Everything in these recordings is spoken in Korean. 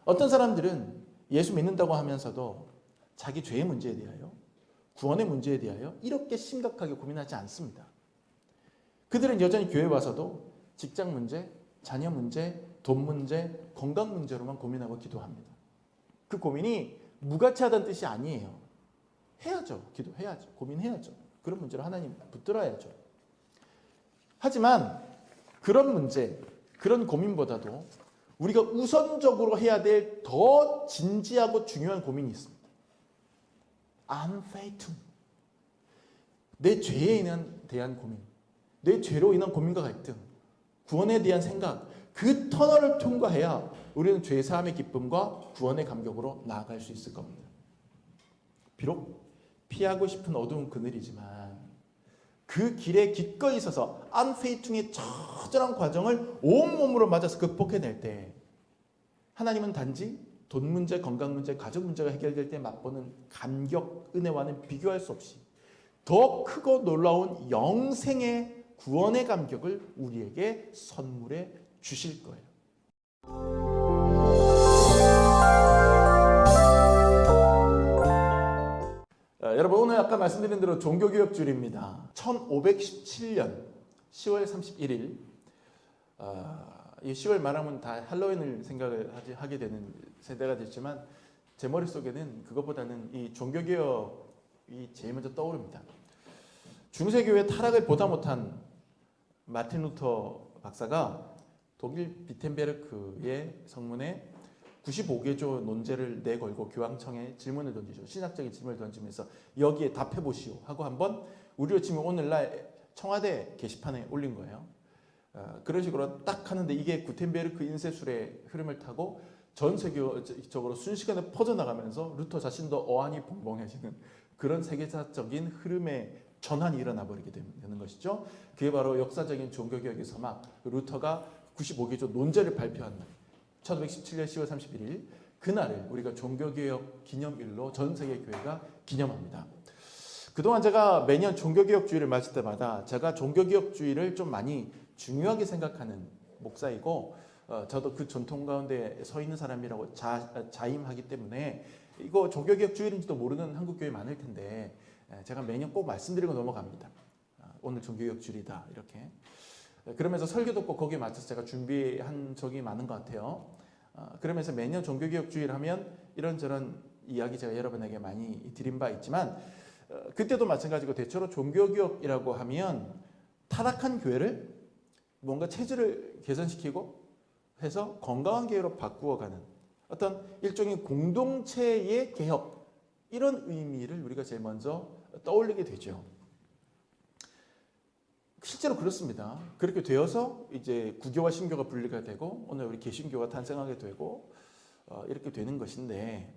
어떤 사람들은 예수 믿는다고 하면서도 자기 죄의 문제에 대하여, 구원의 문제에 대하여 이렇게 심각하게 고민하지 않습니다. 그들은 여전히 교회 와서도 직장 문제, 자녀 문제, 돈 문제, 건강 문제로만 고민하고 기도합니다. 그 고민이 무가치하다는 뜻이 아니에요. 해야죠. 기도해야죠. 고민해야죠. 그런 문제를 하나님 붙들어야죠. 하지만 그런 문제, 그런 고민보다도 우리가 우선적으로 해야 될 더 진지하고 중요한 고민이 있습니다. unfaithful. 내 죄에 대한 고민, 내 죄로 인한 고민과 갈등, 구원에 대한 생각, 그 터널을 통과해야 우리는 죄 사함의 기쁨과 구원의 감격으로 나아갈 수 있을 겁니다. 비록 피하고 싶은 어두운 그늘이지만 그 길에 기꺼이 서서 unfaithful의 처절한 과정을 온몸으로 맞아서 극복해낼 때 하나님은 단지 돈 문제, 건강 문제, 가족 문제가 해결될 때 맛보는 감격, 은혜와는 비교할 수 없이 더 크고 놀라운 영생의 구원의 감격을 우리에게 선물해 주실 거예요. 여러분, 오늘 아까 말씀드린 대로 종교개혁주일입니다. 1517년 10월 31일 이 10월 말하면 다 할로윈을 생각을 하게 되는 세대가 됐지만 제 머릿속에는 그것보다는 이 종교개혁이 제일 먼저 떠오릅니다. 중세교회 타락을 보다 못한 마틴 루터 박사가 독일 비텐베르크의 성문에 95개조 논제를 내걸고 교황청에 질문을 던지죠. 신학적인 질문을 던지면서 여기에 답해보시오 하고 한번 우리로 치면 오늘날 청와대 게시판에 올린 거예요. 그런 식으로 딱 하는데 이게 구텐베르크 인쇄술의 흐름을 타고 전 세계적으로 순식간에 퍼져나가면서 루터 자신도 어안이 벙벙해지는 그런 세계사적인 흐름의 전환이 일어나 버리게 되는 것이죠. 그게 바로 역사적인 종교개혁에서 막 루터가 95개조 논제를 발표한 날 1517년 10월 31일 그날을 우리가 종교개혁 기념일로 전 세계 교회가 기념합니다. 그동안 제가 매년 종교개혁주의를 맞을 때마다 제가 종교개혁주의를 좀 많이 중요하게 생각하는 목사이고 저도 그 전통 가운데 서 있는 사람이라고 자임하기 때문에 이거 종교개혁주의인지도 모르는 한국교회 많을 텐데 제가 매년 꼭 말씀드리고 넘어갑니다. 오늘 종교개혁주의다 이렇게. 그러면서 설교도 꼭 거기에 맞춰서 제가 준비한 적이 많은 것 같아요. 그러면서 매년 종교개혁주의를 하면 이런저런 이야기 제가 여러분에게 많이 드린 바 있지만 그때도 마찬가지고 대체로 종교개혁이라고 하면 타락한 교회를 뭔가 체질을 개선시키고 해서 건강한 교회로 바꾸어가는 어떤 일종의 공동체의 개혁 이런 의미를 우리가 제일 먼저 떠올리게 되죠. 실제로 그렇습니다. 그렇게 되어서 이제 구교와 신교가 분리가 되고 오늘 우리 개신교가 탄생하게 되고 이렇게 되는 것인데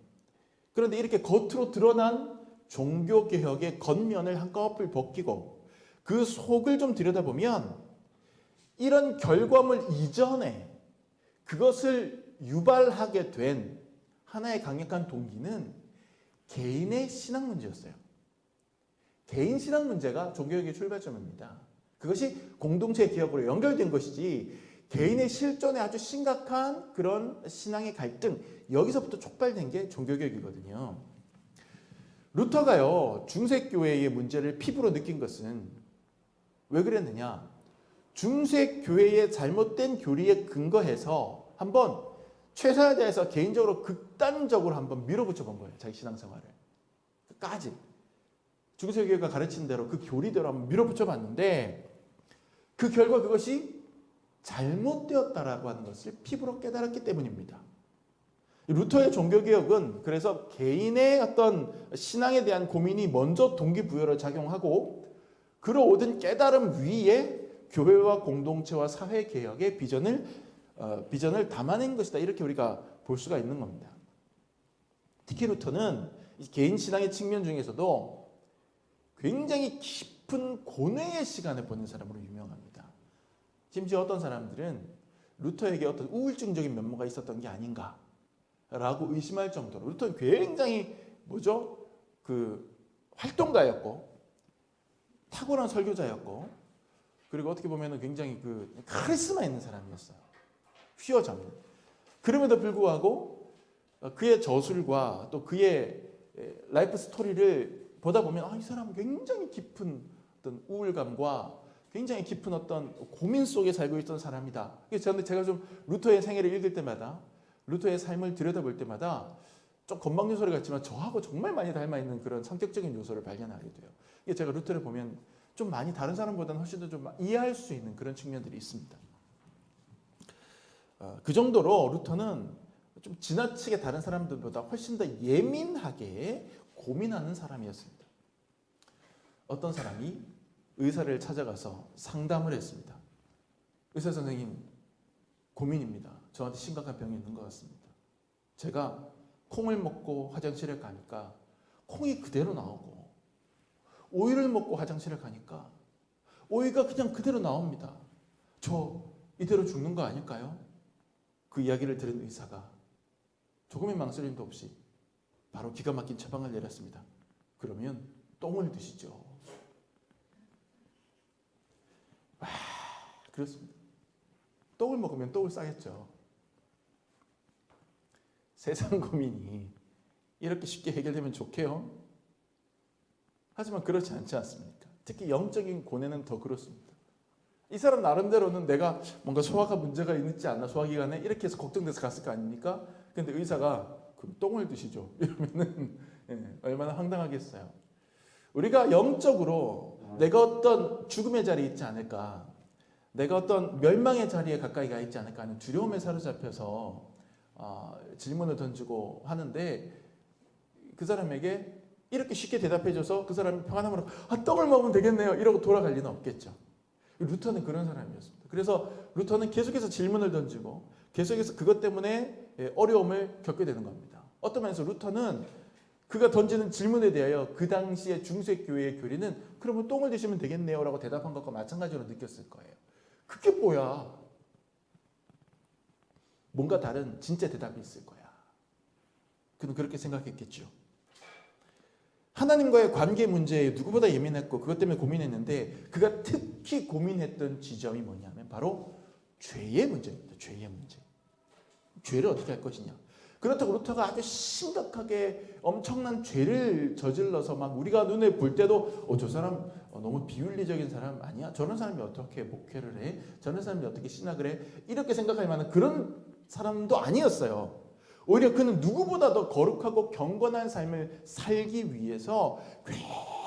그런데 이렇게 겉으로 드러난 종교개혁의 겉면을 한꺼풀 벗기고 그 속을 좀 들여다보면 이런 결과물 이전에 그것을 유발하게 된 하나의 강력한 동기는 개인의 신앙 문제였어요. 개인 신앙 문제가 종교개혁의 출발점입니다. 그것이 공동체의 기업으로 연결된 것이지 개인의 실존에 아주 심각한 그런 신앙의 갈등 여기서부터 촉발된 게 종교개혁이거든요. 루터가요 중세교회의 문제를 피부로 느낀 것은 왜 그랬느냐? 중세교회의 잘못된 교리에 근거해서 한번 최선을 다해서 개인적으로 극단적으로 한번 밀어붙여 본 거예요. 자기 신앙생활을 끝까지 중세교회가 가르친 대로 그 교리대로 한번 밀어붙여 봤는데 그 결과 그것이 잘못되었다라고 하는 것을 피부로 깨달았기 때문입니다. 루터의 종교개혁은 그래서 개인의 어떤 신앙에 대한 고민이 먼저 동기부여를 작용하고 그러오던 깨달음 위에 교회와 공동체와 사회개혁의 비전을 담아낸 것이다. 이렇게 우리가 볼 수가 있는 겁니다. 특히 루터는 개인 신앙의 측면 중에서도 굉장히 깊은 고뇌의 시간을 보낸 사람으로 유명합니다. 심지어 어떤 사람들은 루터에게 어떤 우울증적인 면모가 있었던 게 아닌가라고 의심할 정도로 루터는 굉장히 활동가였고 탁월한 설교자였고 그리고 어떻게 보면 굉장히 카리스마 있는 사람이었어요. 휘어잡는. 그럼에도 불구하고 그의 저술과 또 그의 라이프 스토리를 보다 보면 이 사람은 굉장히 깊은 어떤 우울감과 굉장히 깊은 어떤 고민 속에 살고 있던 사람이다. 그래서 제가 좀 루터의 생애를 읽을 때마다 루터의 삶을 들여다볼 때마다 좀 건방진 소리 같지만 저하고 정말 많이 닮아 있는 그런 성격적인 요소를 발견하게 돼요. 이게 제가 루터를 보면 좀 많이 다른 사람보다는 훨씬 더 좀 이해할 수 있는 그런 측면들이 있습니다. 그 정도로 루터는 좀 지나치게 다른 사람들보다 훨씬 더 예민하게 고민하는 사람이었습니다. 어떤 사람이 의사를 찾아가서 상담을 했습니다. 의사 선생님, 고민입니다. 저한테 심각한 병이 있는 것 같습니다. 제가 콩을 먹고 화장실에 가니까 콩이 그대로 나오고 오이를 먹고 화장실에 가니까 오이가 그냥 그대로 나옵니다. 저 이대로 죽는 거 아닐까요? 그 이야기를 들은 의사가 조금의 망설임도 없이 바로 기가 막힌 처방을 내렸습니다. 그러면 똥을 드시죠. 그렇습니다. 똥을 먹으면 똥을 싸겠죠. 세상 고민이 이렇게 쉽게 해결되면 좋게요. 하지만 그렇지 않지 않습니까? 특히 영적인 고뇌는 더 그렇습니다. 이 사람 나름대로는 내가 뭔가 소화가 문제가 있지 않나, 소화기관에 이렇게 해서 걱정돼서 갔을 거 아닙니까? 근데 의사가 그럼 똥을 드시죠. 이러면은 얼마나 황당하겠어요. 우리가 영적으로 내가 어떤 죽음의 자리에 있지 않을까, 내가 어떤 멸망의 자리에 가까이 가 있지 않을까 하는 두려움에 사로잡혀서 질문을 던지고 하는데 그 사람에게 이렇게 쉽게 대답해줘서 그 사람이 평안함으로 떡을 먹으면 되겠네요 이러고 돌아갈 리는 없겠죠. 루터는 그런 사람이었습니다. 그래서 루터는 계속해서 질문을 던지고 계속해서 그것 때문에 어려움을 겪게 되는 겁니다. 어떤 면에서 루터는 그가 던지는 질문에 대하여 그 당시에 중세교회의 교리는 그러면 똥을 드시면 되겠네요 라고 대답한 것과 마찬가지로 느꼈을 거예요. 그게 뭐야? 뭔가 다른 진짜 대답이 있을 거야. 그는 그렇게 생각했겠죠. 하나님과의 관계 문제에 누구보다 예민했고 그것 때문에 고민했는데 그가 특히 고민했던 지점이 뭐냐면 바로 죄의 문제입니다. 죄의 문제. 죄를 어떻게 할 것이냐. 그렇다고 루터가 아주 심각하게 엄청난 죄를 저질러서 막 우리가 눈에 볼 때도 저 사람 너무 비윤리적인 사람 아니야? 저런 사람이 어떻게 목회를 해? 저런 사람이 어떻게 신학을 해? 이렇게 생각할 만한 그런 사람도 아니었어요. 오히려 그는 누구보다 더 거룩하고 경건한 삶을 살기 위해서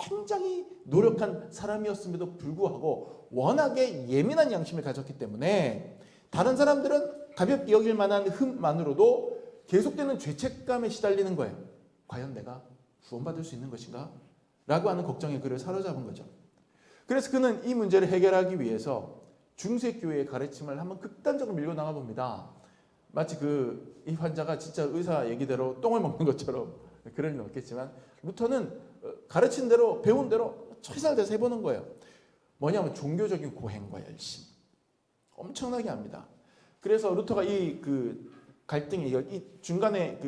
굉장히 노력한 사람이었음에도 불구하고 워낙에 예민한 양심을 가졌기 때문에 다른 사람들은 가볍게 여길 만한 흠만으로도 계속되는 죄책감에 시달리는 거예요. 과연 내가 구원받을 수 있는 것인가? 라고 하는 걱정에 그를 사로잡은 거죠. 그래서 그는 이 문제를 해결하기 위해서 중세교회의 가르침을 한번 극단적으로 밀고 나가 봅니다. 마치 이 환자가 진짜 의사 얘기대로 똥을 먹는 것처럼 그럴 리는 없겠지만 루터는 가르친 대로 배운 대로 최선을 다해서 해보는 거예요. 뭐냐면 종교적인 고행과 열심. 엄청나게 합니다. 그래서 루터가 갈등이 이 중간에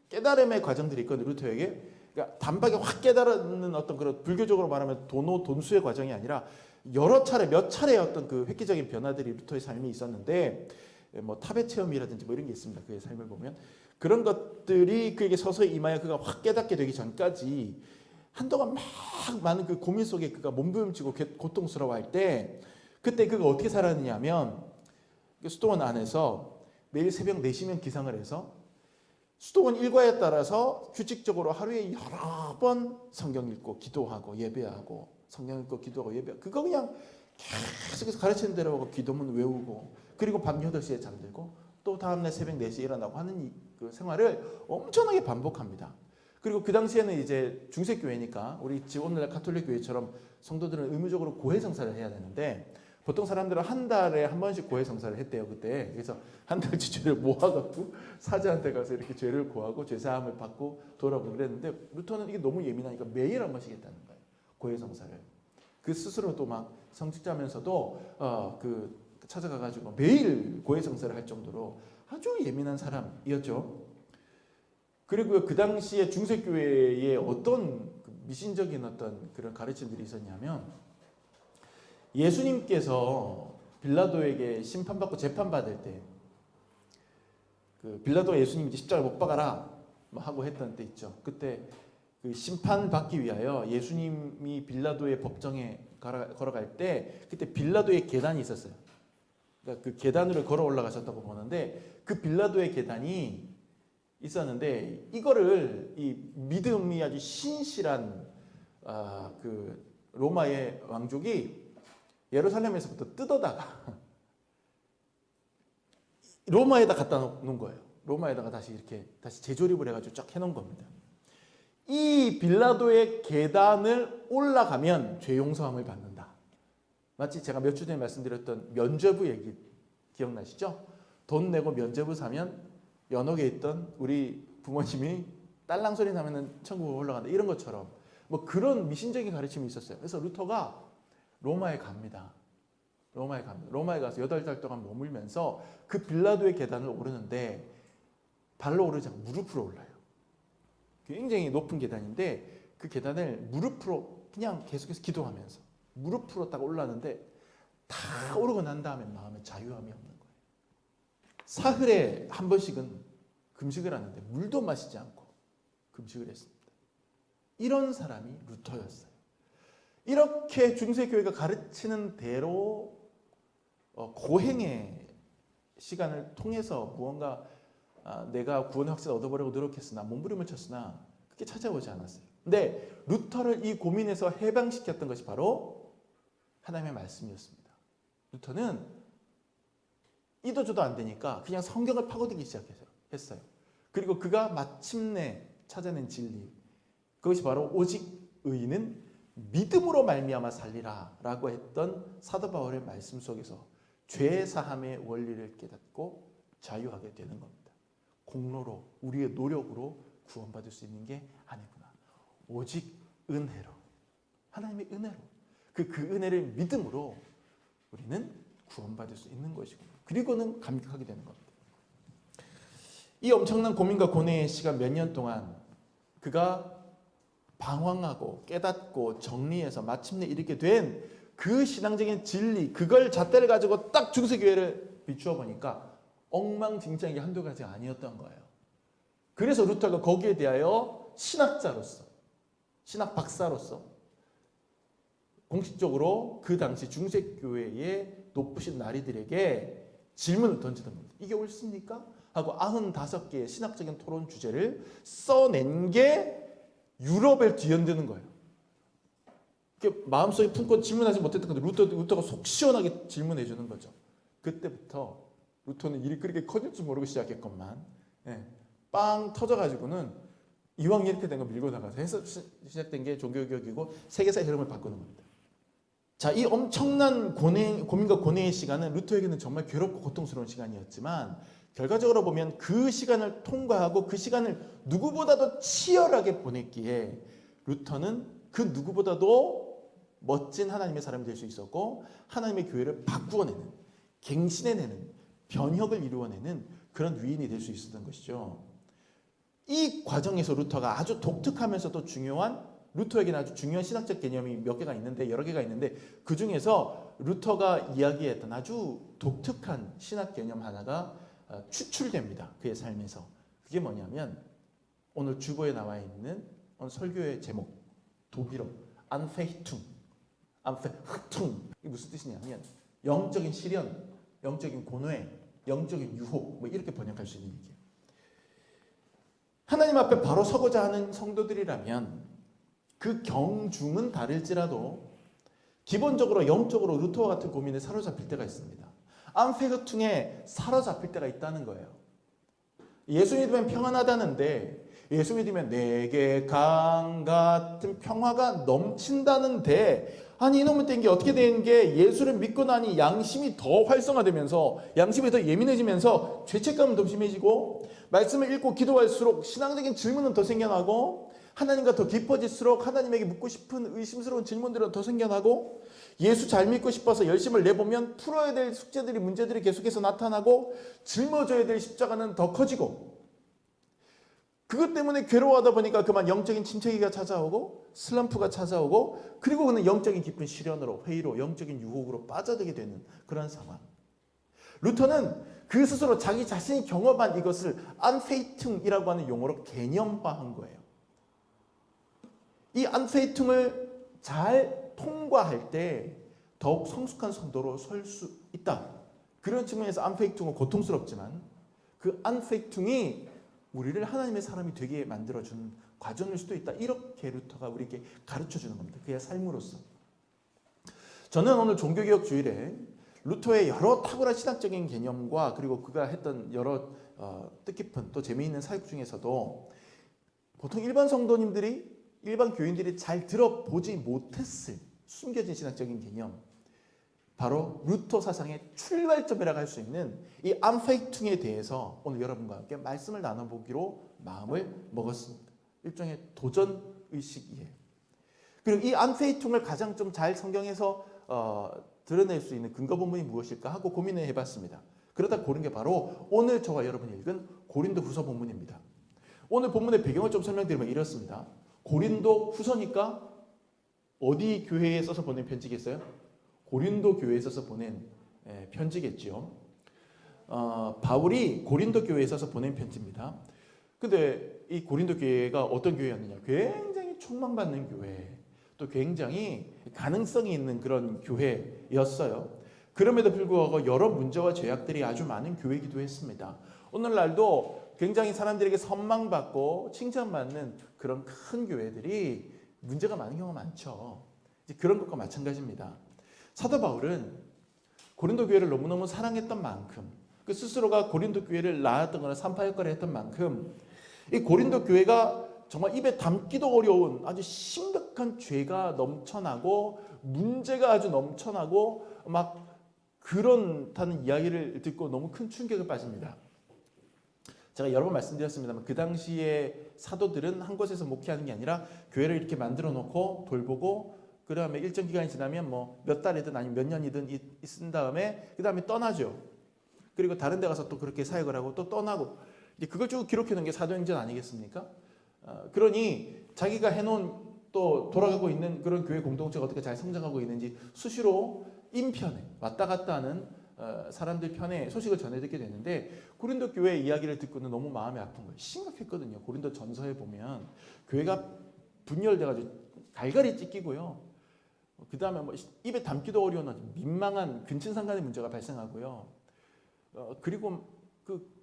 깨달음의 과정들이 있거든요. 루터에게. 그러니까 단박에 확 깨달는 어떤 그런 불교적으로 말하면 돈수의 과정이 아니라 여러 차례 몇 차례의 어떤 그 획기적인 변화들이 루터의 삶이 있었는데 뭐 탑의 체험이라든지 뭐 이런 게 있습니다. 그의 삶을 보면 그런 것들이 그에게 서서히 임하여 그가 확 깨닫게 되기 전까지 한동안 막 많은 그 고민 속에 그가 몸부림치고 고통스러워할 때 그때 그가 어떻게 살았느냐면 수도원 안에서 매일 새벽 4시면 기상을 해서 수도원 일과에 따라서 규칙적으로 하루에 여러 번 성경 읽고 기도하고 예배하고 성경 읽고 기도하고 예배하고 그거 그냥 계속해서 가르치는 대로 하고 기도문 외우고 그리고 밤 8시에 잠들고 또 다음날 새벽 4시에 일어나고 하는 그 생활을 엄청나게 반복합니다. 그리고 그 당시에는 이제 중세교회니까 우리 지금 오늘날 가톨릭 교회처럼 성도들은 의무적으로 고해성사를 해야 되는데 보통 사람들은 한 달에 한 번씩 고해성사를 했대요 그때. 그래서 한 달치 죄를 모아갖고 사제한테 가서 이렇게 죄를 고하고 죄사함을 받고 돌아오고 그랬는데 루터는 이게 너무 예민하니까 매일 한 번씩 했다는 거예요. 고해성사를. 그 스스로도 막 성직자면서도 찾아가가지고 매일 고해성사를 할 정도로 아주 예민한 사람이었죠. 그리고 그 당시에 중세교회에 어떤 미신적인 어떤 그런 가르침들이 있었냐면 예수님께서 빌라도에게 심판받고 재판받을 때 그 빌라도가 예수님 십자가에 못 박아라 뭐 하고 했던 때 있죠. 그때 그 심판 받기 위하여 예수님이 빌라도의 법정에 걸어갈 때 그때 빌라도의 계단이 있었어요. 그러니까 그 계단으로 걸어 올라가셨다고 보는데 그 빌라도의 계단이 있었는데 이거를 이 믿음이 아주 신실한 그 로마의 왕족이 예루살렘에서부터 뜯어다가 로마에다 갖다 놓은 거예요. 로마에다가 다시 재조립을 해가지고 쫙 해놓은 겁니다. 이 빌라도의 계단을 올라가면 죄 용서함을 받는다. 마치 제가 몇 주 전에 말씀드렸던 면죄부 얘기 기억나시죠? 돈 내고 면죄부 사면 연옥에 있던 우리 부모님이 딸랑 소리 나면은 천국으로 올라간다. 이런 것처럼 뭐 그런 미신적인 가르침이 있었어요. 그래서 루터가 로마에 갑니다. 로마에 가서 8달 동안 머물면서 그 빌라도의 계단을 오르는데 발로 오르지 않고 무릎으로 올라요. 굉장히 높은 계단인데 그 계단을 무릎으로 그냥 계속해서 기도하면서 무릎으로 딱 올라가는데 다 오르고 난 다음에 마음에 자유함이 없는 거예요. 사흘에 한 번씩은 금식을 하는데 물도 마시지 않고 금식을 했습니다. 이런 사람이 루터였어요. 이렇게 중세교회가 가르치는 대로 고행의 시간을 통해서 무언가 내가 구원의 확신을 얻어보려고 노력했으나 몸부림을 쳤으나 그게 찾아오지 않았어요. 근데 루터를 이 고민에서 해방시켰던 것이 바로 하나님의 말씀이었습니다. 루터는 이도 저도 안 되니까 그냥 성경을 파고들기 시작했어요. 그리고 그가 마침내 찾아낸 진리, 그것이 바로 오직 의인은 믿음으로 말미암아 살리라 라고 했던 사도 바울의 말씀 속에서 죄 사함의 원리를 깨닫고 자유하게 되는 겁니다. 공로로 우리의 노력으로 구원받을 수 있는 게 아니구나. 오직 은혜로, 하나님의 은혜로, 그 은혜를 믿음으로 우리는 구원받을 수 있는 것이구나. 그리고는 감격하게 되는 겁니다. 이 엄청난 고민과 고뇌의 시간 몇 년 동안 그가 방황하고 깨닫고 정리해서 마침내 이렇게 된 그 신앙적인 진리, 그걸 잣대를 가지고 딱 중세교회를 비추어 보니까 엉망진창이 한두 가지가 아니었던 거예요. 그래서 루터가 거기에 대하여 신학자로서, 신학 박사로서 공식적으로 그 당시 중세교회의 높으신 나리들에게 질문을 던지던 겁니다. 이게 옳습니까? 하고 95개의 신학적인 토론 주제를 써낸 게 유럽을 뒤흔드는 거예요. 마음속에 품고 질문하지 못했던 건데 루터가 속 시원하게 질문해 주는 거죠. 그때부터 루터는 일이 그렇게 커질 줄 모르고 시작했건만 빵 터져가지고는 이왕 이렇게 된 거 밀고 나가서 해서 시작된 게 종교개혁이고 세계사의 흐름을 바꾸는 겁니다. 자, 이 엄청난 고민과 고뇌의 시간은 루터에게는 정말 괴롭고 고통스러운 시간이었지만 결과적으로 보면 그 시간을 통과하고 그 시간을 누구보다도 치열하게 보냈기에 루터는 그 누구보다도 멋진 하나님의 사람이 될 수 있었고 하나님의 교회를 바꾸어내는, 갱신해내는, 변혁을 이루어내는 그런 위인이 될 수 있었던 것이죠. 이 과정에서 루터가 아주 독특하면서도 중요한, 루터에게는 아주 중요한 신학적 개념이 몇 개가 있는데, 여러 개가 있는데 그 중에서 루터가 이야기했던 아주 독특한 신학 개념 하나가 추출됩니다. 그의 삶에서. 그게 뭐냐면 오늘 주보에 나와 있는 오늘 설교의 제목, 독일어 안페히퉁, 이게 무슨 뜻이냐면 영적인 시련, 영적인 고뇌, 영적인 유혹, 뭐 이렇게 번역할 수 있는 얘기예요. 하나님 앞에 바로 서고자 하는 성도들이라면 그 경중은 다를지라도 기본적으로 영적으로 루터와 같은 고민에 사로잡힐 때가 있습니다. 안페히퉁에 사로잡힐 때가 있다는 거예요. 예수 믿으면 평안하다는데, 예수 믿으면 내게 강 같은 평화가 넘친다는데, 아니 이놈의 된 게 어떻게 된 게 예수를 믿고 나니 양심이 더 활성화되면서, 양심이 더 예민해지면서 죄책감은 더 심해지고, 말씀을 읽고 기도할수록 신앙적인 질문은 더 생겨나고, 하나님과 더 깊어질수록 하나님에게 묻고 싶은 의심스러운 질문들은 더 생겨나고, 예수 잘 믿고 싶어서 열심을 내보면 풀어야 될 숙제들이, 문제들이 계속해서 나타나고, 짊어져야 될 십자가는 더 커지고, 그것 때문에 괴로워하다 보니까 그만 영적인 침체기가 찾아오고 슬럼프가 찾아오고, 그리고 그는 영적인 깊은 시련으로, 회의로, 영적인 유혹으로 빠져들게 되는 그런 상황. 루터는 그 스스로 자기 자신이 경험한 이것을 안페이퉁이라고 하는 용어로 개념화한 거예요. 이 안페이퉁을 잘 통과할 때 더욱 성숙한 성도로 설 수 있다. 그런 측면에서 안페이퉁은 고통스럽지만 그 안페이퉁이 우리를 하나님의 사람이 되게 만들어주는 과정일 수도 있다. 이렇게 루터가 우리에게 가르쳐주는 겁니다. 그의 삶으로서. 저는 오늘 종교개혁 주일에 루터의 여러 탁월한 신학적인 개념과 그리고 그가 했던 여러 뜻깊은 또 재미있는 사역 중에서도 보통 일반 성도님들이 일반 교인들이 잘 들어보지 못했을 숨겨진 신학적인 개념, 바로 루터 사상의 출발점이라고 할 수 있는 이 안페이퉁에 대해서 오늘 여러분과 함께 말씀을 나눠보기로 마음을 먹었습니다. 일종의 도전 의식이에요. 그리고 이 안페이퉁을 가장 좀 잘 성경에서 드러낼 수 있는 근거 본문이 무엇일까 하고 고민을 해봤습니다. 그러다 고른 게 바로 오늘 저와 여러분이 읽은 고린도 후서 본문입니다. 오늘 본문의 배경을 좀 설명드리면 이렇습니다. 고린도 후서니까 어디 교회에 써서 보낸 편지겠어요? 고린도 교회에 써서 보낸 편지겠죠. 바울이 고린도 교회에 써서 보낸 편지입니다. 근데 이 고린도 교회가 어떤 교회였느냐? 굉장히 촉망받는 교회, 또 굉장히 가능성이 있는 그런 교회였어요. 그럼에도 불구하고 여러 문제와 죄악들이 아주 많은 교회이기도 했습니다. 오늘날도 굉장히 사람들에게 선망받고 칭찬받는 그런 큰 교회들이 문제가 많은 경우가 많죠. 이제 그런 것과 마찬가지입니다. 사도 바울은 고린도 교회를 너무너무 사랑했던 만큼, 그 스스로가 고린도 교회를 낳았던 거나 산파 역할을 했던 만큼 이 고린도 교회가 정말 입에 담기도 어려운 아주 심각한 죄가 넘쳐나고 문제가 아주 넘쳐나고 막 그렇다는 이야기를 듣고 너무 큰 충격을 빠집니다. 제가 여러 번 말씀드렸습니다만 그 당시에 사도들은 한 곳에서 목회하는 게 아니라 교회를 이렇게 만들어 놓고 돌보고 그 다음에 일정 기간이 지나면 뭐 몇 달이든 아니면 몇 년이든 있은 다음에 그 다음에 떠나죠. 그리고 다른 데 가서 또 그렇게 사역을 하고 또 떠나고 이제 그걸 쭉 기록해 놓은 게 사도행전 아니겠습니까? 그러니 자기가 해놓은 또 돌아가고 있는 그런 교회 공동체가 어떻게 잘 성장하고 있는지 수시로 인편에 왔다 갔다 하는 사람들 편에 소식을 전해 듣게 되는데 고린도 교회 이야기를 듣고는 너무 마음이 아픈 거예요. 심각했거든요. 고린도 전서에 보면 교회가 분열돼가지고 갈갈이 찢기고요. 그 다음에 뭐 입에 담기도 어려운 민망한 근친상 간의 문제가 발생하고요. 그리고 그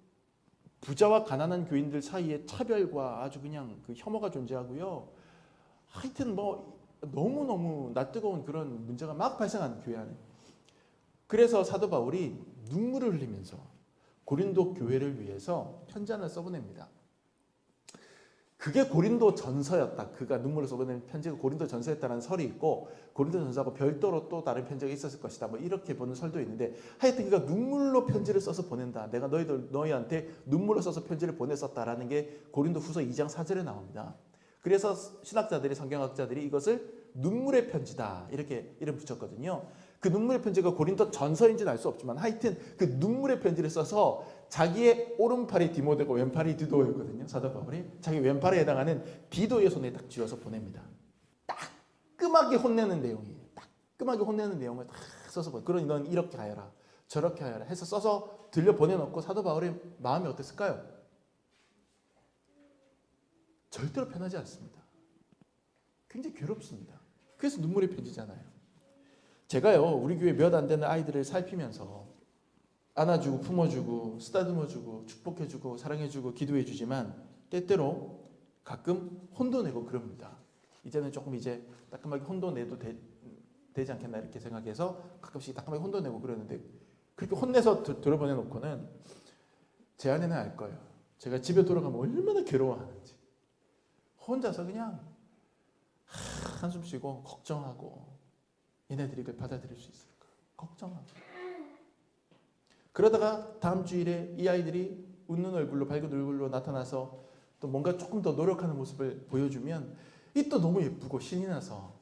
부자와 가난한 교인들 사이에 차별과 아주 그냥 그 혐오가 존재하고요. 하여튼 뭐 너무너무 낯뜨거운 그런 문제가 막 발생하는 교회 안에. 그래서 사도 바울이 눈물을 흘리면서 고린도 교회를 위해서 편지 하나 써보냅니다. 그게 고린도 전서였다. 그가 눈물을 써보낸 편지가 고린도 전서였다는 설이 있고 고린도 전서하고 별도로 또 다른 편지가 있었을 것이다. 뭐 이렇게 보는 설도 있는데 하여튼 그가 눈물로 편지를 써서 보낸다. 내가 너희한테 눈물로 써서 편지를 보냈었다라는 게 고린도 후서 2장 4절에 나옵니다. 그래서 신학자들이 성경학자들이 이것을 눈물의 편지다 이렇게 이름 붙였거든요. 그 눈물의 편지가 고린도 전서인지는 알 수 없지만 하여튼 그 눈물의 편지를 써서 자기의 오른팔이 디모데고 왼팔이 디도였거든요. 사도 바울이 자기 왼팔에 해당하는 디도의 손에 딱 쥐어서 보냅니다. 따끔하게 혼내는 내용이에요. 따끔하게 혼내는 내용을 딱 써서 보내. 그러니 넌 이렇게 하여라 저렇게 하여라 해서 써서 들려 보내놓고 사도 바울의 마음이 어땠을까요? 절대로 편하지 않습니다. 굉장히 괴롭습니다. 그래서 눈물의 편지잖아요. 제가요 우리 교회 몇 안 되는 아이들을 살피면서 안아주고 품어주고 쓰다듬어주고 축복해주고 사랑해주고 기도해주지만 때때로 가끔 혼도 내고 그럽니다. 이제는 조금 이제 따끔하게 혼도 내도 되지 않겠나 이렇게 생각해서 가끔씩 따끔하게 혼도 내고 그러는데 그렇게 혼내서 들어보내놓고는 제 아내는 알 거예요. 제가 집에 돌아가면 얼마나 괴로워하는지. 혼자서 그냥 한숨 쉬고 걱정하고 얘네들이 그걸 받아들일 수 있을까 걱정하고 그러다가 다음 주일에 이 아이들이 웃는 얼굴로 밝은 얼굴로 나타나서 또 뭔가 조금 더 노력하는 모습을 보여주면 이 또 너무 예쁘고 신이 나서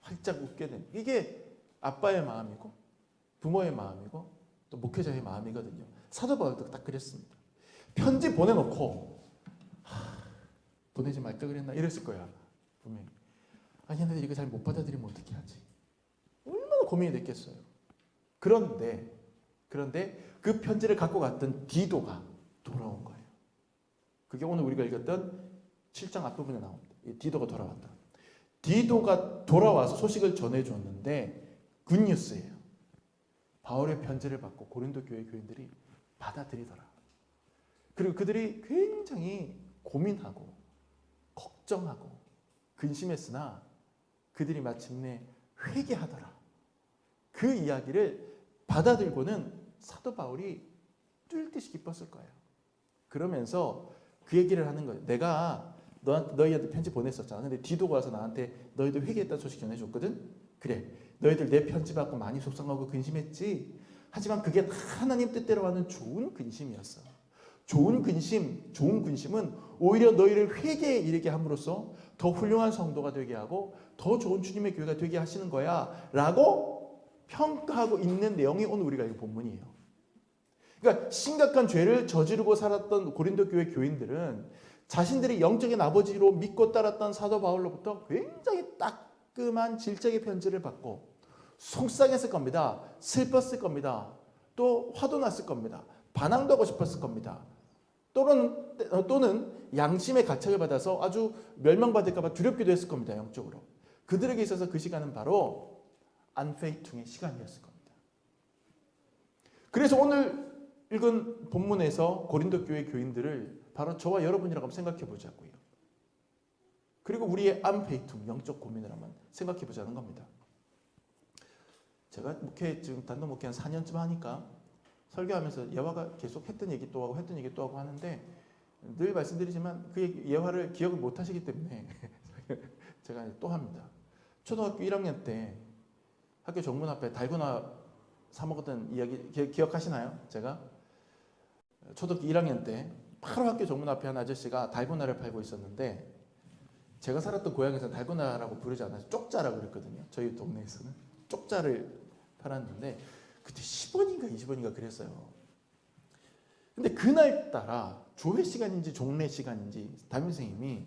활짝 웃게 된 이게 아빠의 마음이고 부모의 마음이고 또 목회자의 마음이거든요. 사도 바울도 딱 그랬습니다. 편지 보내놓고 보내지 말걸 그랬나 이랬을 거야 분명히. 아니 얘네들 이거 잘 못 받아들이면 어떻게 하지? 얼마나 고민이 됐겠어요. 그런데 그런데 그 편지를 갖고 갔던 디도가 돌아온 거예요. 그게 오늘 우리가 읽었던 7장 앞부분에 나옵니다. 이 디도가 돌아왔다. 디도가 돌아와서 소식을 전해줬는데 굿뉴스예요. 바울의 편지를 받고 고린도 교회 교인들이 받아들이더라. 그리고 그들이 굉장히 고민하고 걱정하고 근심했으나 그들이 마침내 회개하더라. 그 이야기를 받아들고는 사도 바울이 뛸 듯이 기뻤을 거예요. 그러면서 그 얘기를 하는 거예요. 내가 너희한테 편지 보냈었잖아. 근데 디도가 와서 나한테 너희들 회개했다는 소식 전해줬거든. 그래, 너희들 내 편지 받고 많이 속상하고 근심했지. 하지만 그게 다 하나님 뜻대로 하는 좋은 근심이었어. 좋은 근심은 오히려 너희를 회개에 이르게 함으로써 더 훌륭한 성도가 되게 하고 더 좋은 주님의 교회가 되게 하시는 거야 라고 평가하고 있는 내용이 오늘 우리가 읽은 본문이에요. 그러니까 심각한 죄를 저지르고 살았던 고린도 교회 교인들은 자신들이 영적인 아버지로 믿고 따랐던 사도 바울로부터 굉장히 따끔한 질책의 편지를 받고 속상했을 겁니다. 슬펐을 겁니다. 또 화도 났을 겁니다. 반항도 하고 싶었을 겁니다. 또는 양심의 가책을 받아서 아주 멸망받을까 봐 두렵기도 했을 겁니다. 영적으로. 그들에게 있어서 그 시간은 바로 안페이퉁의 시간이었을 겁니다. 그래서 오늘 읽은 본문에서 고린도 교회 교인들을 바로 저와 여러분이라고 한번 생각해 보자고요. 그리고 우리의 안페이퉁, 영적 고민을 한번 생각해 보자는 겁니다. 제가 지금 단독 목회 한 4년쯤 하니까 설교하면서 예화가 계속 했던 얘기 또 하고 하는데 늘 말씀드리지만 그 예화를 기억을 못 하시기 때문에 제가 또 합니다. 초등학교 1학년 때 학교 정문 앞에 달고나 사 먹었던 이야기 기억하시나요? 제가 초등학교 1학년 때 바로 학교 정문 앞에 한 아저씨가 달고나를 팔고 있었는데 제가 살았던 고향에서는 달고나라고 부르지 않아서 쪽자라고 그랬거든요. 저희 동네에서는 쪽자를 팔았는데 그때 10원인가 20원인가 그랬어요. 근데 그날따라 조회 시간인지 종례 시간인지 담임선생님이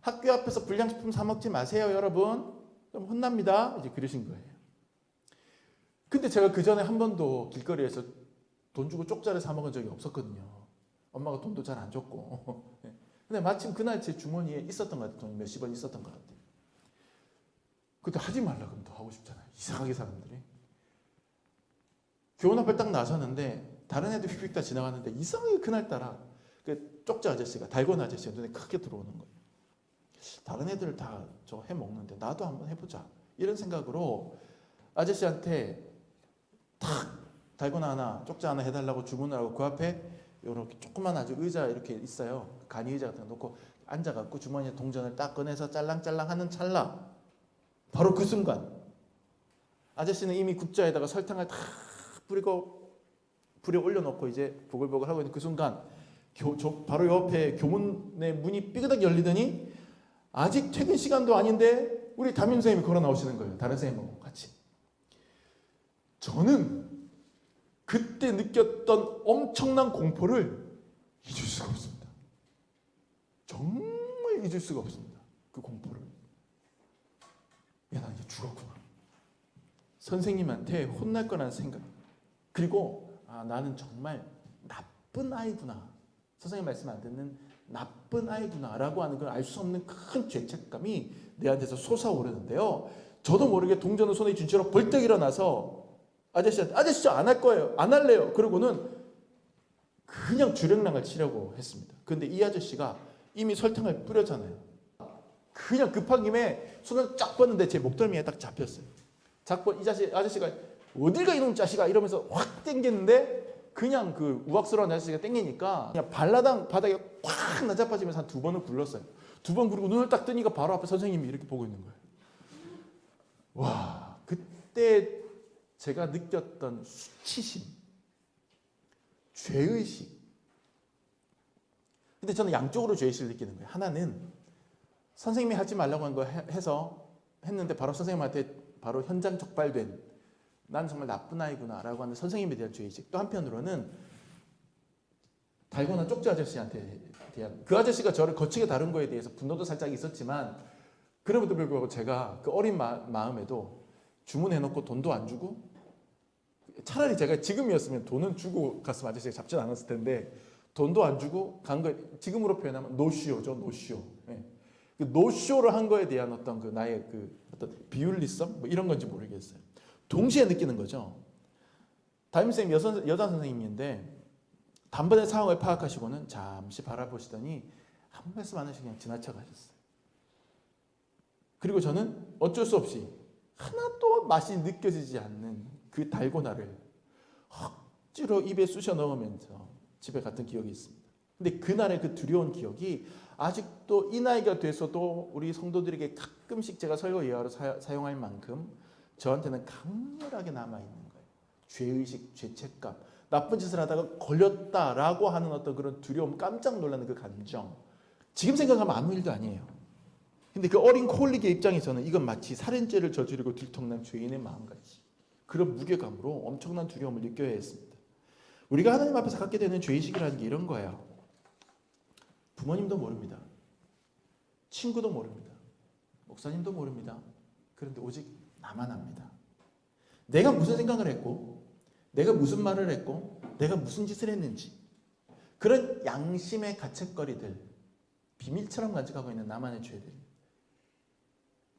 학교 앞에서 불량식품 사 먹지 마세요 여러분. 좀 혼납니다. 이제 그러신 거예요. 근데 제가 그 전에 한 번도 길거리에서 돈 주고 쪽자를 사 먹은 적이 없었거든요. 엄마가 돈도 잘 안 줬고. 근데 마침 그날 제 주머니에 있었던 것 같아요. 돈이 몇십 원 있었던 것 같아요. 그때 하지 말라 그러면 더 하고 싶잖아요. 이상하게 사람들이. 교원 앞에 딱 나섰는데 다른 애들 휙휙 다 지나가는데 이상하게 그날따라 그 쪽자 아저씨가 달고나 아저씨가 눈에 크게 들어오는 거예요. 다른 애들 다 저거 해먹는데 나도 한번 해보자. 이런 생각으로 아저씨한테 탁 달고나 하나 쪽자 하나 해달라고 주문을 하고 그 앞에 이렇게 조그만 아주 의자 이렇게 있어요. 간이 의자 같은 거 놓고 앉아갖고 주머니에 동전을 딱 꺼내서 짤랑짤랑 하는 찰나 바로 그 순간 아저씨는 이미 국자에다가 설탕을 다 뿌리고 불에 올려놓고 이제 보글보글 하고 있는 그 순간 바로 옆에 교문의 문이 삐그덕 열리더니 아직 퇴근 시간도 아닌데 우리 담임선생님이 걸어 나오시는 거예요. 다른 선생님하고 같이. 저는 그때 느꼈던 엄청난 공포를 잊을 수가 없습니다. 정말 잊을 수가 없습니다. 그 공포를. 야, 나 이제 죽었구나. 선생님한테 혼날 거라는 생각. 그리고 나는 정말 나쁜 아이구나. 선생님 말씀 안 듣는 나쁜 아이구나라고 하는 걸 알 수 없는 큰 죄책감이 내한테서 솟아오르는데요. 저도 모르게 동전을 손에 쥔 채로 벌떡 일어나서 아저씨한테 아저씨 저 안 할 거예요. 안 할래요. 그러고는 그냥 주랭랑을 치려고 했습니다. 그런데 이 아저씨가 이미 설탕을 뿌렸잖아요. 그냥 급한 김에 손을 쫙 뻗는데 제 목덜미에 딱 잡혔어요. 이 아저씨가 어딜 가 이놈 자식아 이러면서 확 당겼는데 그냥 그 우악스러운 아저씨가 당기니까 그냥 발라당 바닥에 확 나자빠지면서 한 2번을 굴렀어요. 2번 굴고 눈을 딱 뜨니까 바로 앞에 선생님이 이렇게 보고 있는 거예요. 와, 그때 제가 느꼈던 수치심, 죄의식. 근데 저는 양쪽으로 죄의식을 느끼는 거예요. 하나는 선생님이 하지 말라고 한 거 해서 했는데 바로 선생님한테 바로 현장 적발된 난 정말 나쁜 아이구나 라고 하는 선생님에 대한 죄의식. 또 한편으로는 달고나 쪽지 아저씨한테 대한 그 아저씨가 저를 거치게 다룬 거에 대해서 분노도 살짝 있었지만 그럼에도 불구하고 제가 그 어린 마음에도 주문해놓고 돈도 안 주고 차라리 제가 지금이었으면 돈은 주고 갔으면 아저씨가 잡진 않았을 텐데 돈도 안 주고 간 거 지금으로 표현하면 노쇼죠, 노쇼. 예. 그 노쇼를 한 거에 대한 어떤 그 나의 그 어떤 비윤리성 뭐 이런 건지 모르겠어요. 동시에 느끼는 거죠. 담임선생님 여자 선생님인데 단번에 상황을 파악하시고는 잠시 바라보시더니 한 말씀 안 하시고 그냥 지나쳐 가셨어요. 그리고 저는 어쩔 수 없이 하나도 맛이 느껴지지 않는 그 달고나를 억지로 입에 쑤셔 넣으면서 집에 갔던 기억이 있습니다. 근데 그날의 그 두려운 기억이 아직도 이 나이가 돼서도 우리 성도들에게 가끔씩 제가 설교 예화로 사용할 만큼 저한테는 강렬하게 남아있는 거예요. 죄의식, 죄책감, 나쁜 짓을 하다가 걸렸다라고 하는 어떤 그런 두려움, 깜짝 놀라는 그 감정. 지금 생각하면 아무 일도 아니에요. 근데 그 어린 콜릭의 입장에서는 이건 마치 살인죄를 저지르고 들통난 죄인의 마음같이 그런 무게감으로 엄청난 두려움을 느껴야 했습니다. 우리가 하나님 앞에서 갖게 되는 죄의식이라는 게 이런 거예요. 부모님도 모릅니다. 친구도 모릅니다. 목사님도 모릅니다. 그런데 오직 나만 압니다. 내가 무슨 생각을 했고 내가 무슨 말을 했고 내가 무슨 짓을 했는지 그런 양심의 가책거리들 비밀처럼 간직하고 있는 나만의 죄들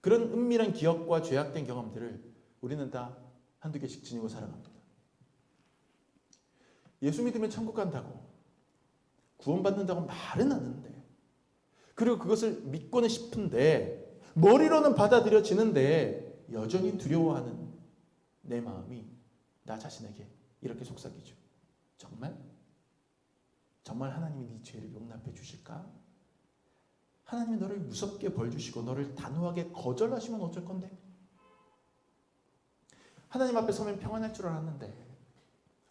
그런 은밀한 기억과 죄악된 경험들을 우리는 다 한두 개씩 지니고 살아갑니다. 예수 믿으면 천국 간다고 구원받는다고 말은 하는데 그리고 그것을 믿고는 싶은데 머리로는 받아들여지는데 여전히 두려워하는 내 마음이 나 자신에게 이렇게 속삭이죠. 정말 하나님이 네 죄를 용납해 주실까? 하나님이 너를 무섭게 벌 주시고 너를 단호하게 거절하시면 어쩔 건데? 하나님 앞에 서면 평안할 줄 알았는데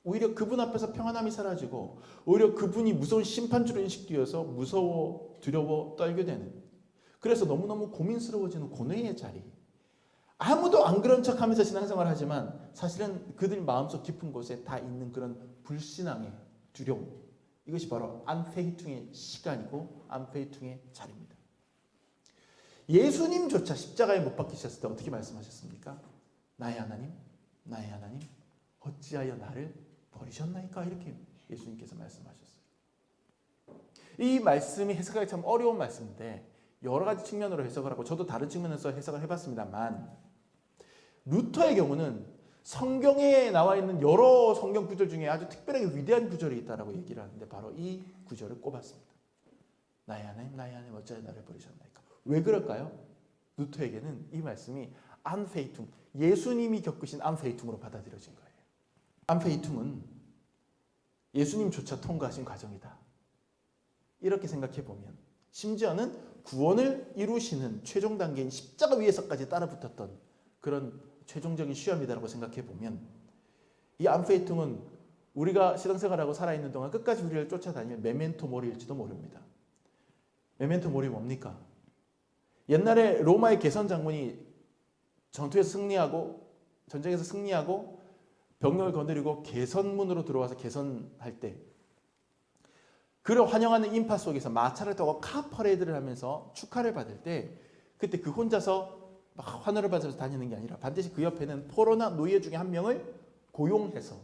오히려 그분 앞에서 평안함이 사라지고 오히려 그분이 무서운 심판주로 인식되어서 무서워, 두려워, 떨게 되는 그래서 너무너무 고민스러워지는 고뇌의 자리 아무도 안 그런 척하면서 신앙생활을 하지만 사실은 그들 마음속 깊은 곳에 다 있는 그런 불신앙의 두려움 이것이 바로 안페이퉁의 시간이고 안페이퉁의 자리입니다. 예수님조차 십자가에 못 박히셨을 때 어떻게 말씀하셨습니까? 나의 하나님 어찌하여 나를 버리셨나이까 이렇게 예수님께서 말씀하셨어요. 이 말씀이 해석하기 참 어려운 말씀인데 여러 가지 측면으로 해석을 하고 저도 다른 측면에서 해석을 해봤습니다만 루터의 경우는 성경에 나와 있는 여러 성경 구절 중에 아주 특별하게 위대한 구절이 있다라고 얘기를 하는데 바로 이 구절을 꼽았습니다. 나의 하나님 어찌하여 나를 버리셨나이까. 왜 그럴까요? 루터에게는 이 말씀이 안페이퉁 예수님이 겪으신 안페이퉁으로 받아들여진 거예요. 안페이퉁은 예수님조차 통과하신 과정이다. 이렇게 생각해 보면 심지어는 구원을 이루시는 최종 단계인 십자가 위에서까지 따라붙었던 그런 최종적인 시험이다라고 생각해 보면 이 안페이퉁은 우리가 신앙생활하고 살아있는 동안 끝까지 우리를 쫓아다니는 메멘토 모리일지도 모릅니다. 메멘토 모리 뭡니까? 옛날에 로마의 개선 장군이 전쟁에서 승리하고 병력을 거느리고 개선문으로 들어와서 개선할 때 그를 환영하는 인파 속에서 마차를 타고 카 퍼레이드를 하면서 축하를 받을 때 그때 그 혼자서 막 환호를 받으면서 다니는 게 아니라 반드시 그 옆에는 포로나 노예 중에 한 명을 고용해서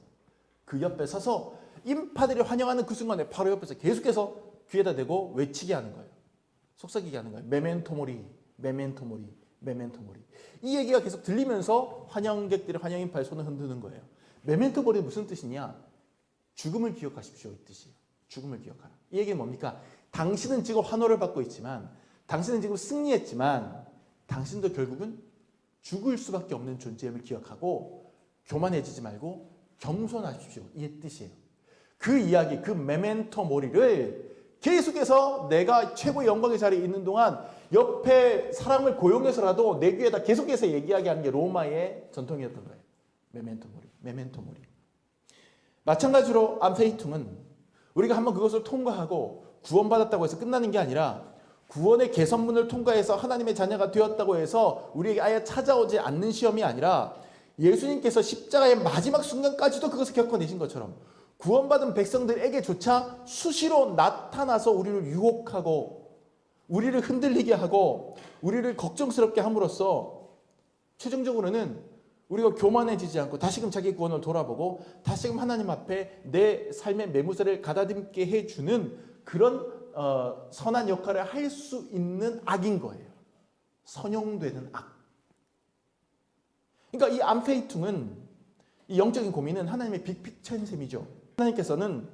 그 옆에 서서 인파들이 환영하는 그 순간에 바로 옆에서 계속해서 귀에다 대고 외치게 하는 거예요. 속삭이게 하는 거예요. 메멘토 모리. 이 얘기가 계속 들리면서 환영객들이 환영인파의 손을 흔드는 거예요. 메멘토 모리는 무슨 뜻이냐? 죽음을 기억하십시오 이 뜻이에요. 죽음을 기억하라. 이 얘기는 뭡니까? 당신은 지금 환호를 받고 있지만 당신은 지금 승리했지만 당신도 결국은 죽을 수밖에 없는 존재임을 기억하고 교만해지지 말고 겸손하십시오. 이 뜻이에요. 그 이야기, 그 메멘토 모리를 계속해서 내가 최고의 영광의 자리에 있는 동안 옆에 사람을 고용해서라도 내 귀에다 계속해서 얘기하게 하는 게 로마의 전통이었던 거예요. 메멘토 모리. 마찬가지로 안페이퉁은 우리가 한번 그것을 통과하고 구원받았다고 해서 끝나는 게 아니라 구원의 개선문을 통과해서 하나님의 자녀가 되었다고 해서 우리에게 아예 찾아오지 않는 시험이 아니라 예수님께서 십자가의 마지막 순간까지도 그것을 겪어내신 것처럼 구원받은 백성들에게조차 수시로 나타나서 우리를 유혹하고 우리를 흔들리게 하고 우리를 걱정스럽게 함으로써 최종적으로는 우리가 교만해지지 않고 다시금 자기 구원을 돌아보고 다시금 하나님 앞에 내 삶의 매무새를 가다듬게 해주는 그런 선한 역할을 할 수 있는 악인 거예요. 선용되는 악. 그러니까 이 암페이퉁은, 이 영적인 고민은 하나님의 빅픽처인 셈이죠. 하나님께서는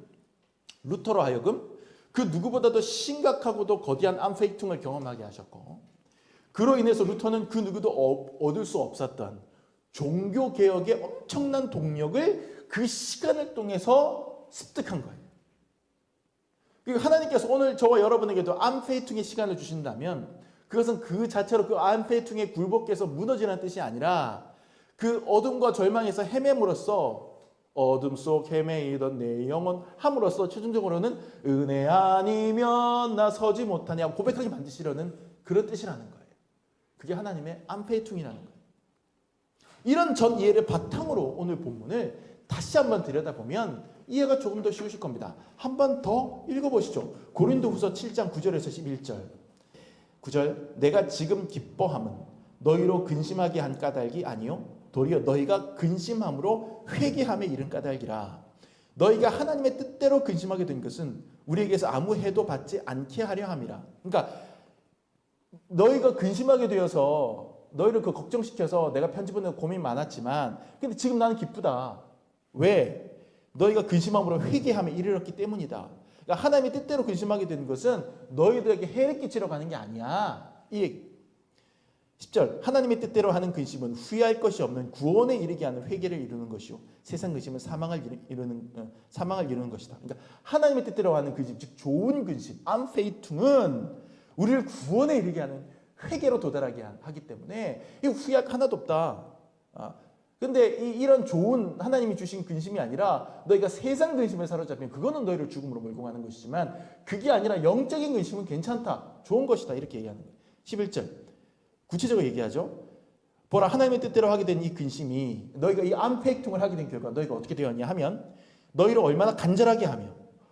루터로 하여금 그 누구보다도 심각하고도 거대한 암페이퉁을 경험하게 하셨고, 그로 인해서 루터는 그 누구도 얻을 수 없었던 종교개혁의 엄청난 동력을 그 시간을 통해서 습득한 거예요. 그리고 하나님께서 오늘 저와 여러분에게도 암페이퉁의 시간을 주신다면 그것은 그 자체로 그 암페이퉁의 굴복해서 무너지는 뜻이 아니라 그 어둠과 절망에서 헤매므로써 어둠 속 헤매이던 내 영혼 함으로써 최종적으로는 은혜 아니면 나 서지 못하냐 고백하게 만드시려는 그런 뜻이라는 거예요. 그게 하나님의 암페이퉁이라는 거예요. 이런 전 이해를 바탕으로 오늘 본문을 다시 한번 들여다보면 이해가 조금 더 쉬우실 겁니다. 한 번 더 읽어보시죠. 고린도후서 7장 9절에서 11절. 9절. 내가 지금 기뻐함은 너희로 근심하게 한 까닭이 아니요 도리어 너희가 근심함으로 회개함에 이른 까닭이라. 너희가 하나님의 뜻대로 근심하게 된 것은 우리에게서 아무 해도 받지 않게 하려 함이라. 그러니까 너희가 근심하게 되어서 너희를 그 걱정시켜서 내가 편지 보내고 고민 많았지만 근데 지금 나는 기쁘다. 왜? 너희가 근심함으로 회개함에 이르렀기 때문이다. 그러니까 하나님의 뜻대로 근심하게 되는 것은 너희들에게 해를 끼치러 가는 게 아니야. 이 얘기. 10절. 하나님의 뜻대로 하는 근심은 후회할 것이 없는 구원에 이르게 하는 회개를 이루는 것이요 세상 근심은 사망을 이루는 것이다. 그러니까 하나님의 뜻대로 하는 근심, 즉 좋은 근심, 암페이퉁은 우리를 구원에 이르게 하는 회개로 도달하게 하기 때문에 이 후회할 하나도 없다. 근데 이런 좋은 하나님이 주신 근심이 아니라 너희가 세상 근심에 사로잡히면 그거는 너희를 죽음으로 몰고 가는 것이지만 그게 아니라 영적인 근심은 괜찮다. 좋은 것이다. 이렇게 얘기하는 거예요. 11절. 구체적으로 얘기하죠. 보라 하나님의 뜻대로 하게 된 이 근심이 너희가 이 암페이퉁을 하게 된 결과 너희가 어떻게 되었냐 하면 너희를 얼마나 간절하게 하며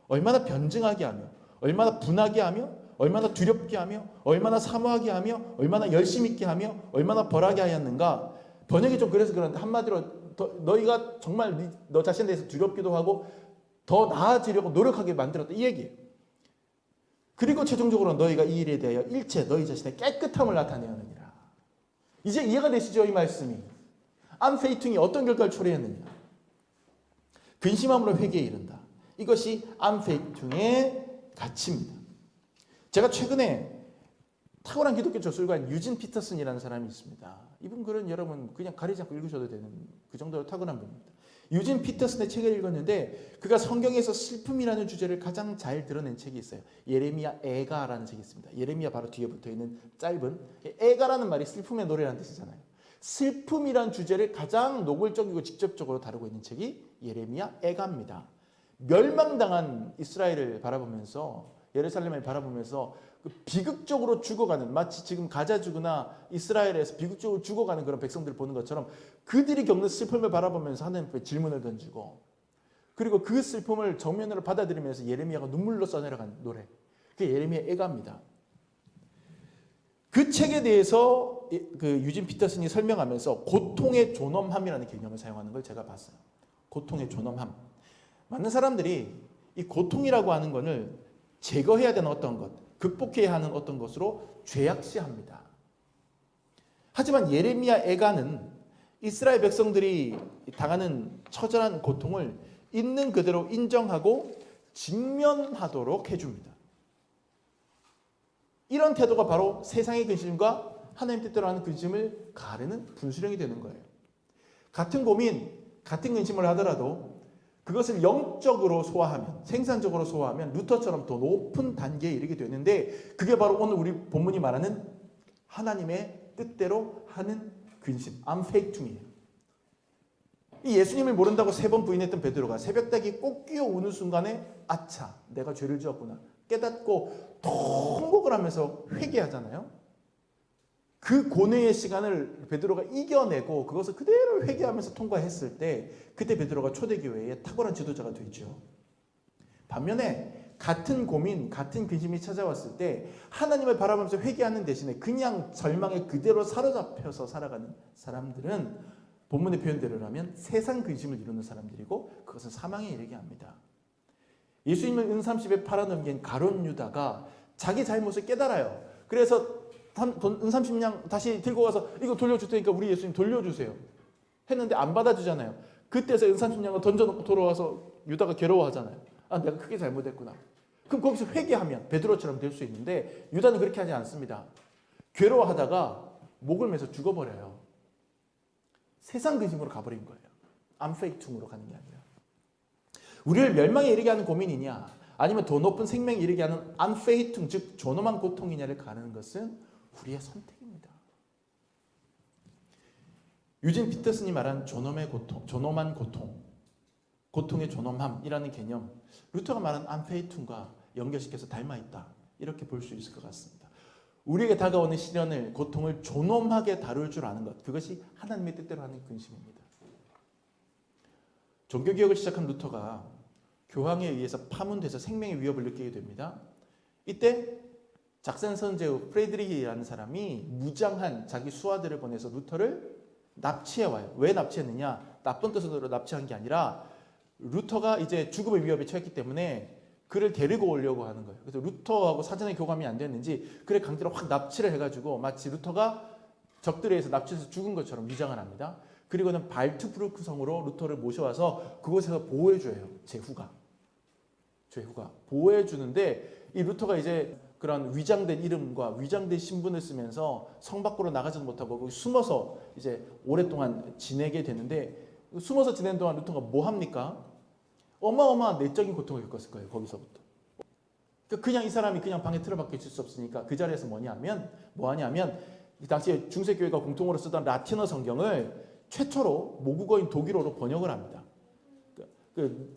얼마나 변증하게 하며 얼마나 분하게 하며 얼마나 두렵게 하며 얼마나 사모하게 하며 얼마나 열심 있게 하며 얼마나 벌하게 하였는가. 번역이 좀 그래서 그런데 한마디로 너희가 정말 너 자신에 대해서 두렵기도 하고 더 나아지려고 노력하게 만들었다 이 얘기예요. 그리고 최종적으로 너희가 이 일에 대하여 일체 너희 자신의 깨끗함을 나타내느니라. 이제 이해가 되시죠? 이 말씀이. 암페이퉁이 어떤 결과를 초래했느냐. 근심함으로 회개에 이른다. 이것이 암페이퉁의 가치입니다. 제가 최근에 탁월한 기독교 저술가인 유진 피터슨이라는 사람이 있습니다. 이분 글은 여러분 그냥 가리지 않고 읽으셔도 되는 그 정도로 탁월한 분입니다. 유진 피터슨의 책을 읽었는데 그가 성경에서 슬픔이라는 주제를 가장 잘 드러낸 책이 있어요. 예레미야 애가라는 책이 있습니다. 예레미야 바로 뒤에 붙어있는 짧은 애가라는 말이 슬픔의 노래라는 뜻이잖아요. 슬픔이라는 주제를 가장 노골적이고 직접적으로 다루고 있는 책이 예레미야 애가입니다. 멸망당한 이스라엘을 바라보면서 예루살렘을 바라보면서 그 비극적으로 죽어가는 마치 지금 가자 죽으나 이스라엘에서 비극적으로 죽어가는 그런 백성들을 보는 것처럼 그들이 겪는 슬픔을 바라보면서 하나님께 질문을 던지고 그리고 그 슬픔을 정면으로 받아들이면서 예레미야가 눈물로 써내려간 노래 그게 예레미야 애가입니다. 그 책에 대해서 그 유진 피터슨이 설명하면서 고통의 존엄함이라는 개념을 사용하는 걸 제가 봤어요. 고통의 존엄함. 많은 사람들이 이 고통이라고 하는 것을 제거해야 되는 어떤 것, 극복해야 하는 어떤 것으로 죄악시합니다. 하지만 예레미야 애가는 이스라엘 백성들이 당하는 처절한 고통을 있는 그대로 인정하고 직면하도록 해줍니다. 이런 태도가 바로 세상의 근심과 하나님 뜻대로 하는 근심을 가르는 분수령이 되는 거예요. 같은 고민, 같은 근심을 하더라도 그것을 영적으로 소화하면, 생산적으로 소화하면 루터처럼 더 높은 단계에 이르게 되는데 그게 바로 오늘 우리 본문이 말하는 하나님의 뜻대로 하는 근심, 암페이퉁이에요. 이 예수님을 모른다고 3번 부인했던 베드로가 새벽닭이 꼭 끼어 우는 순간에 아차, 내가 죄를 지었구나 깨닫고 통곡을 하면서 회개하잖아요. 그 고뇌의 시간을 베드로가 이겨내고 그것을 그대로 회개하면서 통과했을 때 그때 베드로가 초대교회의 탁월한 지도자가 되죠. 반면에 같은 고민, 같은 근심이 찾아왔을 때 하나님을 바라보면서 회개하는 대신에 그냥 절망에 그대로 사로잡혀서 살아가는 사람들은 본문의 표현대로라면 세상 근심을 이루는 사람들이고 그것은 사망에 이르게 합니다. 예수님을 은30에 팔아넘긴 가룟 유다가 자기 잘못을 깨달아요. 그래서 은30냥 다시 들고 가서 이거 돌려줄 테니까 우리 예수님 돌려주세요 했는데 안 받아주잖아요. 그때서 은30냥을 던져놓고 돌아와서 유다가 괴로워하잖아요. 아, 내가 크게 잘못했구나. 그럼 거기서 회개하면 베드로처럼 될 수 있는데 유다는 그렇게 하지 않습니다. 괴로워하다가 목을 매서 죽어버려요. 세상 근심으로 가버린 거예요. 암페이퉁으로 가는 게 아니라. 우리를 멸망에 이르게 하는 고민이냐 아니면 더 높은 생명에 이르게 하는 암페이퉁 즉 존엄한 고통이냐를 가르는 것은 우리의 선택입니다. 유진 피터슨이 말한 존엄한 고통, 고통의 존엄함이라는 개념, 루터가 말한 암페이퉁과 연결시켜서 닮아있다 이렇게 볼 수 있을 것 같습니다. 우리에게 다가오는 시련을, 고통을 존엄하게 다룰 줄 아는 것, 그것이 하나님의 뜻대로 하는 근심입니다. 종교개혁을 시작한 루터가 교황에 의해서 파문돼서 생명의 위협을 느끼게 됩니다. 이때 작센 선제후 프레드리히라는 사람이 무장한 자기 수하들을 보내서 루터를 납치해와요. 왜 납치했느냐? 나쁜 뜻으로 납치한 게 아니라 루터가 이제 죽음의 위협에 처했기 때문에 그를 데리고 오려고 하는 거예요. 그래서 루터하고 사전에 교감이 안 됐는지 그를 강제로 확 납치를 해가지고 마치 루터가 적들에 의해서 납치해서 죽은 것처럼 위장을 합니다. 그리고는 발트부르크 성으로 루터를 모셔와서 그곳에서 보호해줘요. 제후가 보호해주는데 이 루터가 이제 그런 위장된 이름과 위장된 신분을 쓰면서 성 밖으로 나가지도 못하고 거기 숨어서 이제 오랫동안 지내게 되는데 숨어서 지내는 동안 루터가 뭐 합니까? 어마어마한 내적인 고통을 겪었을 거예요. 거기서부터. 그냥 이 사람이 그냥 방에 틀어박혀 있을 수 없으니까 그 자리에서 뭐 하냐면 이 당시에 중세교회가 공통으로 쓰던 라틴어 성경을 최초로 모국어인 독일어로 번역을 합니다.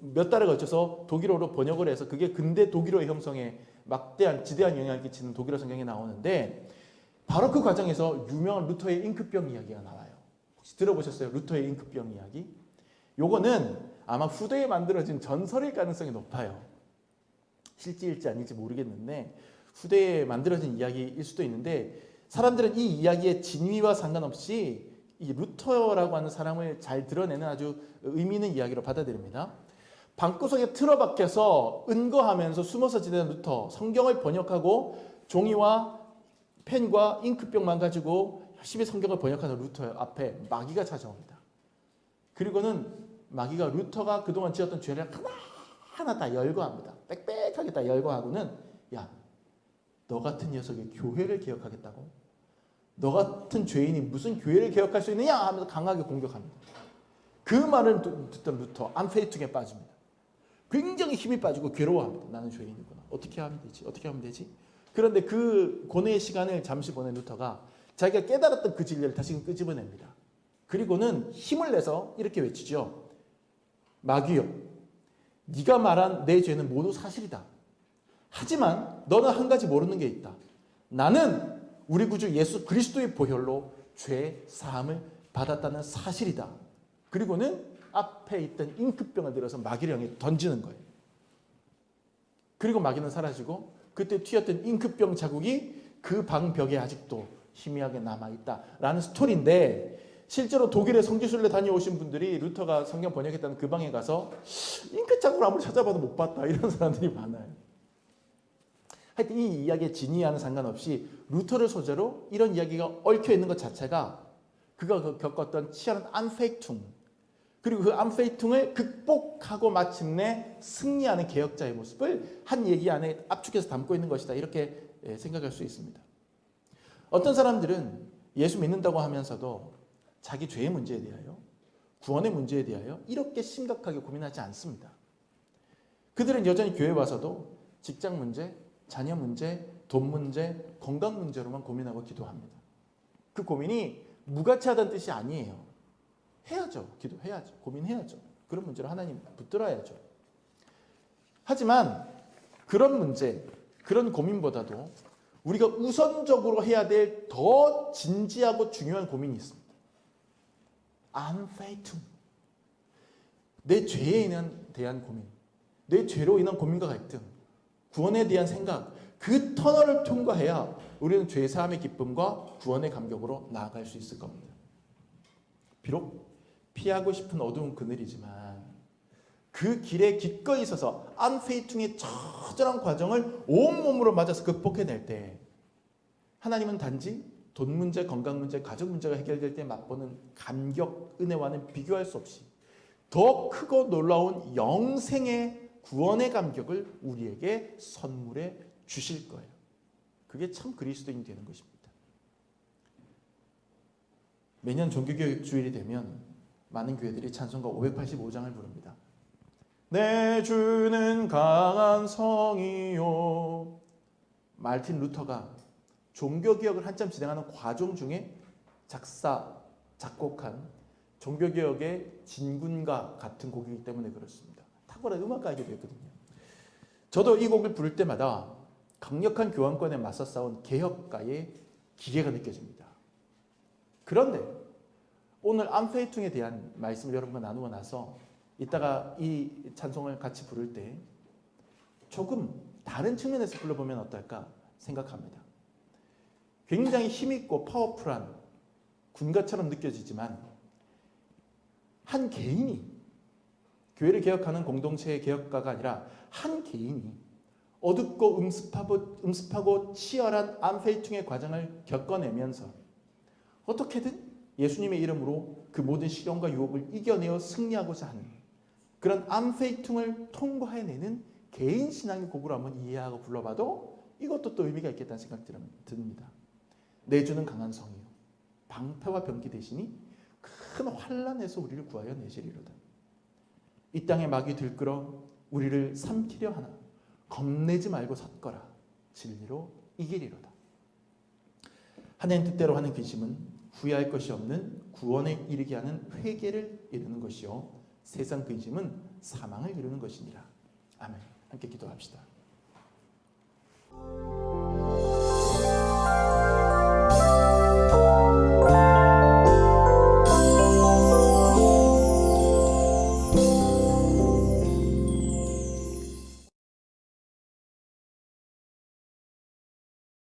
몇 달에 걸쳐서 독일어로 번역을 해서 그게 근대 독일어의 형성에 막대한 지대한 영향을 끼치는 독일어 성경이 나오는데 바로 그 과정에서 유명한 루터의 잉크병 이야기가 나와요. 혹시 들어보셨어요? 루터의 잉크병 이야기? 요거는 아마 후대에 만들어진 전설일 가능성이 높아요. 실제일지 아닐지 모르겠는데 후대에 만들어진 이야기일 수도 있는데 사람들은 이 이야기의 진위와 상관없이 이 루터라고 하는 사람을 잘 드러내는 아주 의미 있는 이야기로 받아들입니다. 방구석에 틀어박혀서 은거하면서 숨어서 지내는 루터, 성경을 번역하고 종이와 펜과 잉크병만 가지고 열심히 성경을 번역하는 루터 앞에 마귀가 찾아옵니다. 그리고는 마귀가 루터가 그동안 지었던 죄를 하나하나 다 열거합니다. 빽빽하게 다 열거하고는 야, 너 같은 녀석이 교회를 개혁하겠다고? 너 같은 죄인이 무슨 교회를 개혁할 수 있느냐 하면서 강하게 공격합니다. 그 말을 듣던 루터 암페이퉁에 빠집니다. 굉장히 힘이 빠지고 괴로워합니다. 나는 죄인이구나. 어떻게 하면 되지? 그런데 그 고뇌의 시간을 잠시 보낸 루터가 자기가 깨달았던 그 진리를 다시금 끄집어냅니다. 그리고는 힘을 내서 이렇게 외치죠. 마귀여, 네가 말한 내 죄는 모두 사실이다. 하지만 너는 한 가지 모르는 게 있다. 나는 우리 구주 예수 그리스도의 보혈로 죄 사함을 받았다는 사실이다. 그리고는 앞에 있던 잉크병을 들어서 마귀를 향해 던지는 거예요. 그리고 마귀는 사라지고 그때 튀었던 잉크병 자국이 그 방벽에 아직도 희미하게 남아있다라는 스토리인데 실제로 독일의 성지순례 다녀오신 분들이 루터가 성경 번역했다는 그 방에 가서 잉크 자국을 아무리 찾아봐도 못 봤다 이런 사람들이 많아요. 하여튼 이 이야기의 진위와는 상관없이 루터를 소재로 이런 이야기가 얽혀있는 것 자체가 그가 겪었던 치열한 암페이퉁 그리고 그 암페이퉁을 극복하고 마침내 승리하는 개혁자의 모습을 한 얘기 안에 압축해서 담고 있는 것이다 이렇게 생각할 수 있습니다. 어떤 사람들은 예수 믿는다고 하면서도 자기 죄의 문제에 대하여 구원의 문제에 대하여 이렇게 심각하게 고민하지 않습니다. 그들은 여전히 교회에 와서도 직장 문제, 자녀 문제, 돈 문제, 건강 문제로만 고민하고 기도합니다. 그 고민이 무가치하다는 뜻이 아니에요. 해야죠. 기도해야죠. 고민해야죠. 그런 문제를 하나님 붙들어야죠. 하지만 그런 문제, 그런 고민보다도 우리가 우선적으로 해야 될 더 진지하고 중요한 고민이 있습니다. 암페이툼. 내 죄에 대한 고민, 내 죄로 인한 고민과 갈등, 구원에 대한 생각, 그 터널을 통과해야 우리는 죄 사함의 기쁨과 구원의 감격으로 나아갈 수 있을 겁니다. 비록 피하고 싶은 어두운 그늘이지만 그 길에 기꺼이 서서 안페이퉁의 처절한 과정을 온몸으로 맞아서 극복해낼 때 하나님은 단지 돈 문제, 건강 문제, 가족 문제가 해결될 때 맛보는 감격, 은혜와는 비교할 수 없이 더 크고 놀라운 영생의 구원의 감격을 우리에게 선물해 주실 거예요. 그게 참 그리스도인이 되는 것입니다. 매년 종교개혁 주일이 되면 많은 교회들이 찬송가 585장을 부릅니다. 내 주는 강한 성이요. 마르틴 루터가 종교개혁을 한참 진행하는 과정 중에 작곡한 종교개혁의 진군과 같은 곡이기 때문에 그렇습니다. 탁월한 음악가이기도 했거든요. 저도 이 곡을 부를 때마다 강력한 교황권에 맞서 싸운 개혁가의 기계가 느껴집니다. 그런데 오늘 안페이퉁에 대한 말씀을 여러분과 나누고 나서 이따가 이 찬송을 같이 부를 때 조금 다른 측면에서 불러보면 어떨까 생각합니다. 굉장히 힘있고 파워풀한 군가처럼 느껴지지만 한 개인이 교회를 개혁하는 공동체의 개혁가가 아니라 한 개인이 어둡고 음습하고 치열한 안페이퉁의 과정을 겪어내면서 어떻게든 예수님의 이름으로 그 모든 시련과 유혹을 이겨내어 승리하고자 하는 그런 안페이퉁을 통과해내는 개인 신앙의 곡으로 한번 이해하고 불러봐도 이것도 또 의미가 있겠다는 생각이 듭니다. 내 주는 강한 성이요 방패와 병기 대신이 큰 환난에서 우리를 구하여 내시리로다. 이 땅에 마귀 들끓어 우리를 삼키려 하나 겁내지 말고 섰거라. 진리로 이기리로다. 하나님 뜻대로 하는 근심은 후회할 것이 없는 구원에 이르게 하는 회개를 이루는 것이요 세상 근심은 사망을 이루는 것이니라. 아멘. 함께 기도합시다.